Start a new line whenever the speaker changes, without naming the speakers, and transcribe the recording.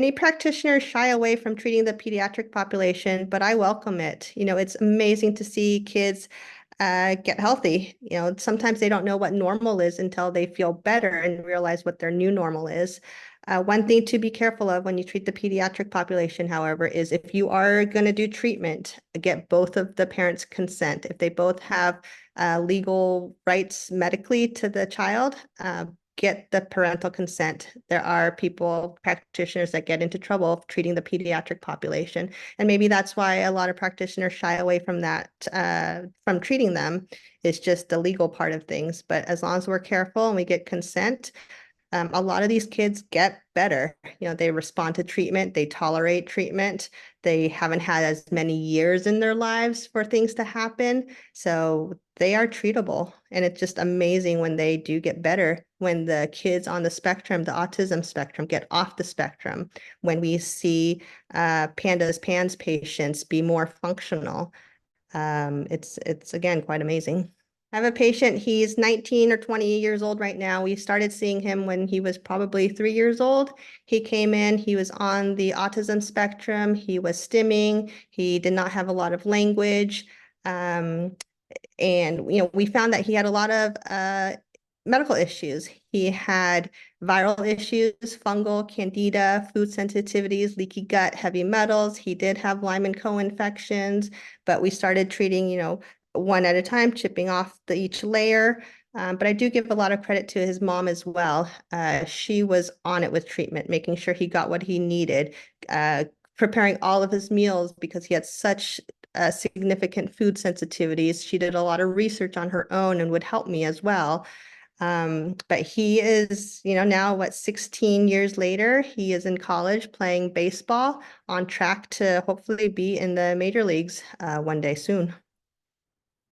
Many practitioners shy away from treating the pediatric population, but I welcome it. It's amazing to see kids get healthy. Sometimes they don't know what normal is until they feel better and realize what their new normal is. One thing to be careful of when you treat the pediatric population, however, is if you are going to do treatment, get both of the parents' consent. If they both have legal rights medically to the child, get the parental consent. There are practitioners that get into trouble treating the pediatric population. And maybe that's why a lot of practitioners shy away from that, from treating them. It's just the legal part of things. But as long as we're careful and we get consent, a lot of these kids get better. They respond to treatment, they tolerate treatment, they haven't had as many years in their lives for things to happen. So they are treatable. And it's just amazing when they do get better, when the kids on the spectrum, the autism spectrum, get off the spectrum, when we see PANDAS patients be more functional. It's again quite amazing. I have a patient, he's 19 or 20 years old right now. We started seeing him when he was probably 3 years old. He came in, he was on the autism spectrum, he was stimming, he did not have a lot of language. And we found that he had a lot of medical issues. He had viral issues, fungal, candida, food sensitivities, leaky gut, heavy metals. He did have Lyme and co-infections, but we started treating, one at a time, chipping off each layer. But I do give a lot of credit to his mom as well. She was on it with treatment, making sure he got what he needed, preparing all of his meals because he had such significant food sensitivities. She did a lot of research on her own and would help me as well. But he is, now 16 years later, he is in college playing baseball, on track to hopefully be in the major leagues one day soon.